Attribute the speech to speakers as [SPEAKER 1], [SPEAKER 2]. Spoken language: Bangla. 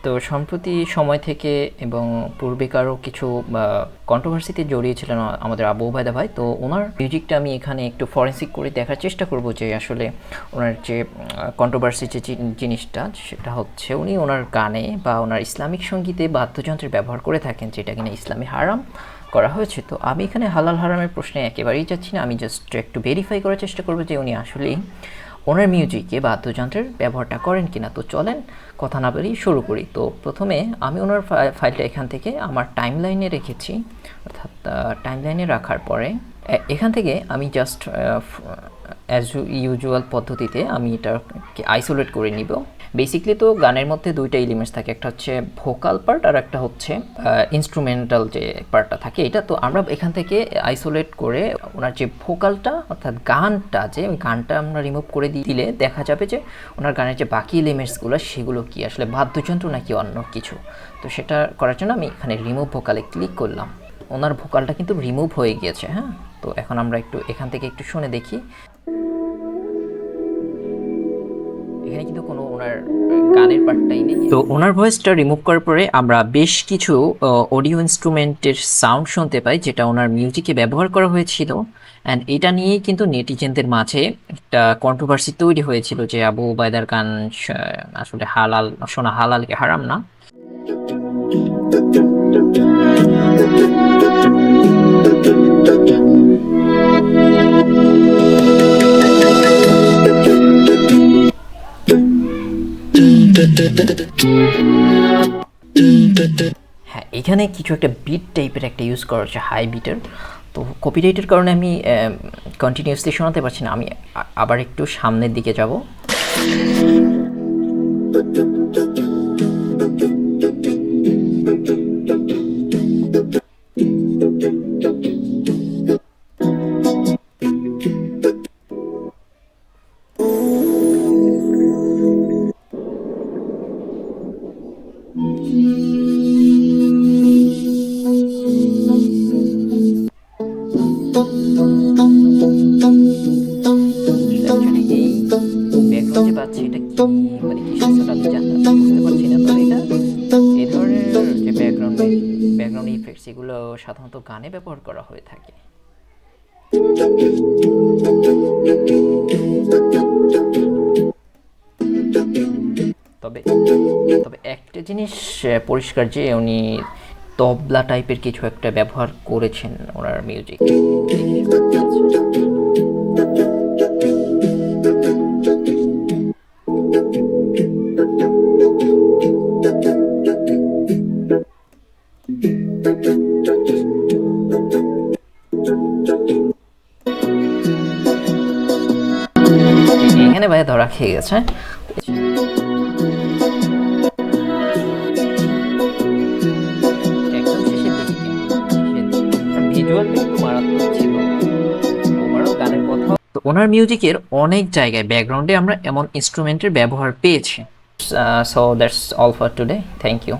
[SPEAKER 1] তো সম্প্রতি সময় থেকে এবং পূর্বেকারও কিছু কন্ট্রোভার্সিতে জড়িয়েছিলেন আমাদের আবু ওবায়দা ভাই। তো ওনার মিউজিকটা আমি এখানে একটু ফরেন্সিক করে দেখার চেষ্টা করব যে আসলে ওনার যে কন্ট্রোভার্সি যে জিনিসটা সেটা হচ্ছে উনি ওনার গানে বা ওনার ইসলামিক সঙ্গীতে বাদ্যযন্ত্রের ব্যবহার করে থাকেন যেটা কিনা ইসলামে হারাম করা হয়েছে। তো আমি এখানে হালাল হারামের প্রশ্নে একেবারেই যাচ্ছি না, আমি জাস্ট একটু ভেরিফাই করার চেষ্টা করবো যে উনি আসলেই ওনার মিউজিকে বাদ্যযন্ত্রের ব্যবহারটা করেন কিনা। তো চলেন কথা না বাড়িয়ে শুরু করি। তো প্রথমে আমি ওনার ফাইলটা এখান থেকে আমার টাইম লাইনে রেখেছি, অর্থাৎ টাইম লাইনে রাখার পরে এখান থেকে আমি জাস্ট অ্যাজ ইউজুয়াল পদ্ধতিতে আমি এটাকে আইসোলেট করে নিব। বেসিকলি তো গানের মধ্যে দুইটা এলিমেন্টস থাকে, একটা হচ্ছে ভোকাল পার্ট আর একটা হচ্ছে ইনস্ট্রুমেন্টাল যে পার্টটা থাকে এটা। তো আমরা এখান থেকে আইসোলেট করে ওনার যে ভোকালটা অর্থাৎ গানটা, যে ওই গানটা আমরা রিমুভ করে দিলে দেখা যাবে যে ওনার গানের যে বাকি এলিমেন্টসগুলো সেগুলো কি আসলে বাদ্যযন্ত্র নাকি অন্য কিছু। তো সেটা করার জন্য আমি এখানে রিমুভ ভোকালে ক্লিক করলাম। ওনার ভোকালটা কিন্তু রিমুভ হয়ে গিয়েছে। হ্যাঁ, তো এখন আমরা একটু এখান থেকে একটু শুনে দেখি। এখানে কিন্তু কোনো ওনার গানের পার্টটাই নেই। তো ওনার ভয়েসটা রিমুভ করার পরে আমরা বেশ কিছু অডিও ইনস্ট্রুমেন্টের সাউন্ড শুনতে পাই যেটা ওনার মিউজিকে ব্যবহার করা হয়েছিল। অ্যান্ড এটা নিয়েই কিন্তু নেটিজেনদের মাঝে একটা কন্ট্রোভার্সি তৈরি হয়েছিল যে আবু ওবায়দার গান আসলে হালাল, শোনা হালাল কি হারাম না। হ্যাঁ, এখানে কিছু একটা বিট টাইপের একটা ইউজ করা হচ্ছে, হাই বিটের। তো কপিরাইটের কারণে আমি কন্টিনিউসলি শোনাতে পারছি না। আমি আবার একটু সামনের দিকে যাব। পাচ্ছি এটা কি, মানে কি শব্দটা আমি বুঝতে পারছি না। তবে এটা এই ধরনের যে ব্যাকগ্রাউন্ড ইফেক্টস এগুলো সাধারণত গানে ব্যবহার করা হয়ে থাকে। তবে তবে একটা জিনিস পরিষ্কার যে উনি তবলা টাইপের কিছু একটা ব্যবহার করেছেন ওনার মিউজিক। এখানে ভাই ধরা খেয়ে গেছে। একদম শেষের দিকে ভিজুয়াল একটু মারাত্মক ছিল। ওনারও গানের কথা, তো ওনার মিউজিকের অনেক জায়গায় ব্যাকগ্রাউন্ডে আমরা এমন ইনস্ট্রুমেন্টের ব্যবহার পেয়েছি। So that's all for today, thank you.